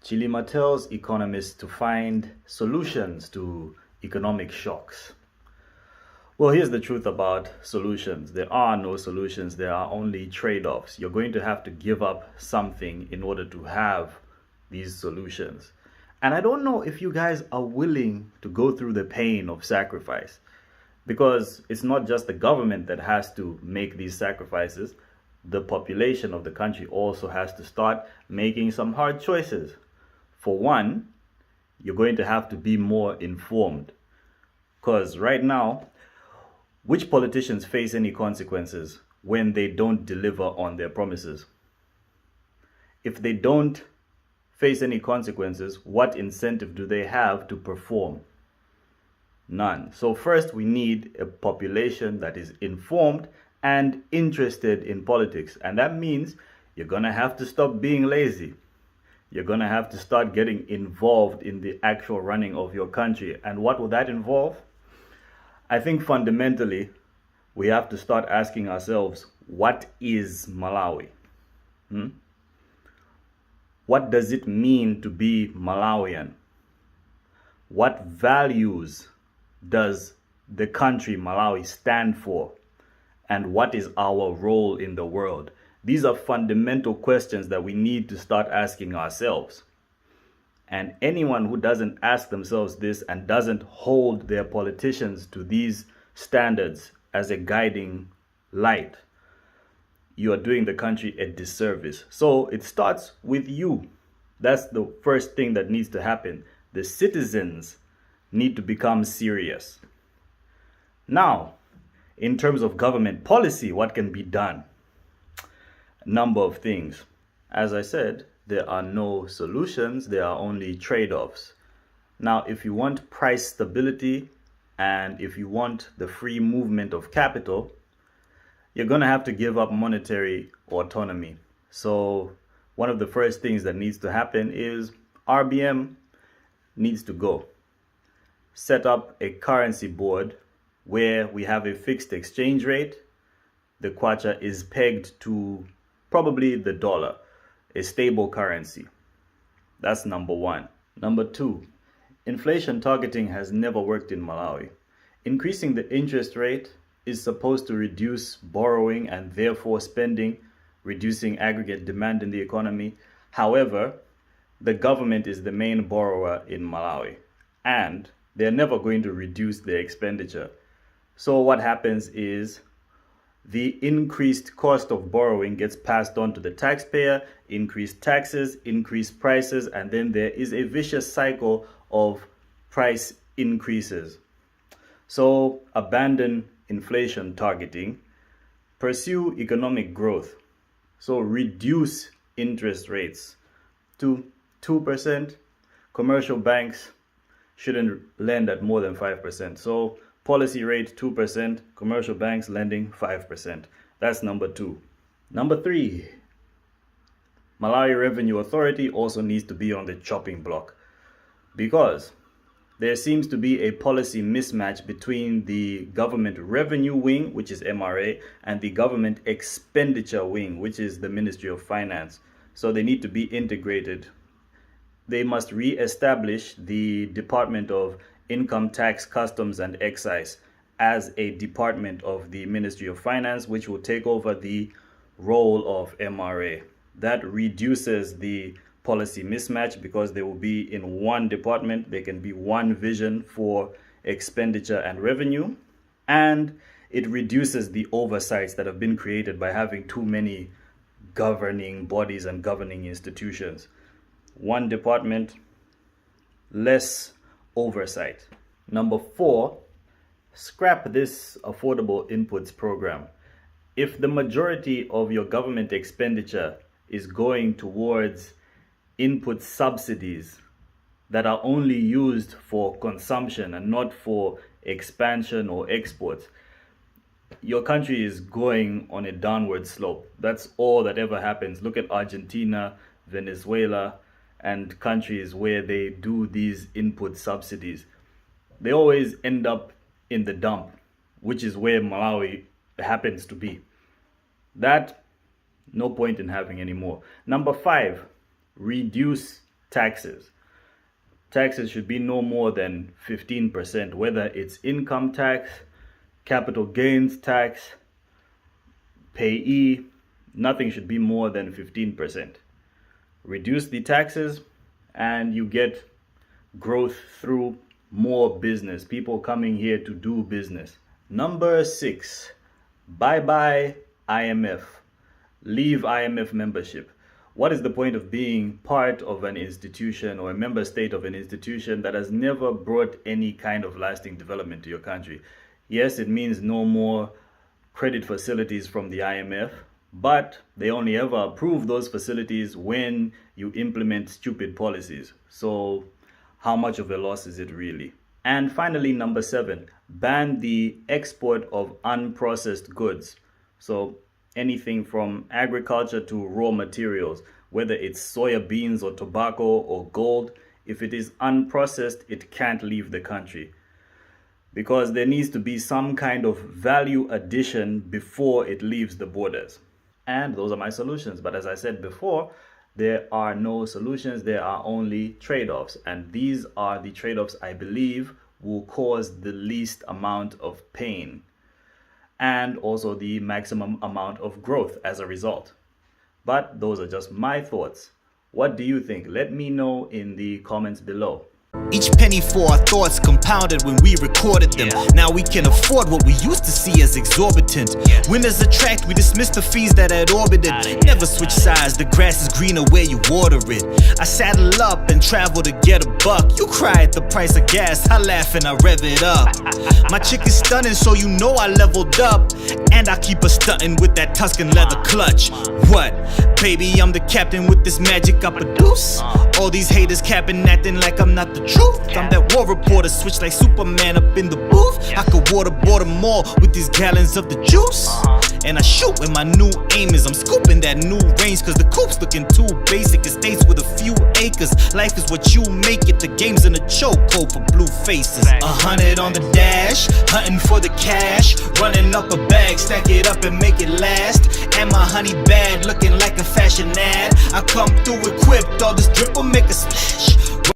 Chilima tells economists to find solutions to economic shocks. Well, here's the truth about solutions. There are no solutions, there are only trade-offs. You're going to have to give up something in order to have these solutions. And I don't know if you guys are willing to go through the pain of sacrifice, because it's not just the government that has to make these sacrifices. The population of the country also has to start making some hard choices. For one, you're going to have to be more informed, because right now, which politicians face any consequences when they don't deliver on their promises? If they don't face any consequences, what incentive do they have to perform? None. So first, we need a population that is informed and interested in politics. And that means you're going to have to stop being lazy. You're going to have to start getting involved in the actual running of your country. And what will that involve? I think fundamentally, we have to start asking ourselves, what is Malawi? What does it mean to be Malawian? What values does the country Malawi stand for? And what is our role in the world? These are fundamental questions that we need to start asking ourselves. And anyone who doesn't ask themselves this and doesn't hold their politicians to these standards as a guiding light, you are doing the country a disservice. So it starts with you. That's the first thing that needs to happen. The citizens need to become serious. Now, in terms of government policy, what can be done? A number of things. As I said, there are no solutions, there are only trade-offs. Now, if you want price stability and if you want the free movement of capital, you're going to have to give up monetary autonomy. So one of the first things that needs to happen is RBM needs to go. Set up a currency board where we have a fixed exchange rate. The kwacha is pegged to probably the dollar, a stable currency. That's number one. Number two, inflation targeting has never worked in Malawi. Increasing the interest rate is supposed to reduce borrowing and therefore spending, reducing aggregate demand in the economy. However, the government is the main borrower in Malawi, and they're never going to reduce their expenditure. So what happens is the increased cost of borrowing gets passed on to the taxpayer, increased taxes, increased prices, and then there is a vicious cycle of price increases. So abandon inflation targeting, pursue economic growth. So reduce interest rates to 2%. Commercial banks shouldn't lend at more than 5%. So policy rate 2%, commercial banks lending 5%. That's number two. Number three, Malawi Revenue Authority also needs to be on the chopping block, because there seems to be a policy mismatch between the government revenue wing, which is MRA, and the government expenditure wing, which is the Ministry of Finance. So they need to be integrated. They must re-establish the Department of Income Tax, Customs and Excise as a department of the Ministry of Finance, which will take over the role of MRA. That reduces the policy mismatch because they will be in one department. There can be one vision for expenditure and revenue, and it reduces the oversights that have been created by having too many governing bodies and governing institutions. One department, less oversight. Number four, scrap this affordable inputs program. If the majority of your government expenditure is going towards input subsidies that are only used for consumption and not for expansion or exports, your country is going on a downward slope. That's all that ever happens. Look at Argentina, Venezuela, and countries where they do these input subsidies. They always end up in the dump, which is where Malawi happens to be. That, no point in having anymore. Number five, reduce taxes. Taxes should be no more than 15%, whether it's income tax, capital gains tax, payee, nothing should be more than 15%. Reduce the taxes and you get growth through more business, people coming here to do business. Number 6, bye-bye IMF. Leave IMF membership. What is the point of being part of an institution or a member state of an institution that has never brought any kind of lasting development to your country? Yes, it means no more credit facilities from the IMF, but they only ever approve those facilities when you implement stupid policies. So how much of a loss is it really? And finally, number 7, ban the export of unprocessed goods. So anything from agriculture to raw materials, whether it's soya beans or tobacco or gold, if it is unprocessed, it can't leave the country, because there needs to be some kind of value addition before it leaves the borders. And those are my solutions. But as I said before, there are no solutions, there are only trade-offs. And these are the trade-offs I believe will cause the least amount of pain and also the maximum amount of growth as a result. But those are just my thoughts. What do you think? Let me know in the comments below. Each penny for our thoughts compounded when we recorded them. Now we can afford what we used to see as exorbitant. Winners attract, we dismiss the fees that had orbited. Never switch sides, the grass is greener where you water it. I saddle up and travel to get a buck. You cry at the price of gas, I laugh and I rev it up. My chick is stunning, so you know I leveled up. And I keep her stunting with that Tuscan leather clutch. What? Baby, I'm the captain with this magic I produce. All these haters capping, acting like I'm not the truth. I'm that war reporter, switch like Superman up in the booth. I could waterboard them all with these gallons of the juice. And I shoot when my new aim is I'm scooping that new range, cause the coop's looking too basic. Estates with a few acres, life is what you make it. The game's in a chokehold for blue faces. 100 on the dash, hunting for the cash. Running up a bag, stack it up and make it last. And my honey bad, looking like a fashion ad. I come through equipped, all this drip will make a splash.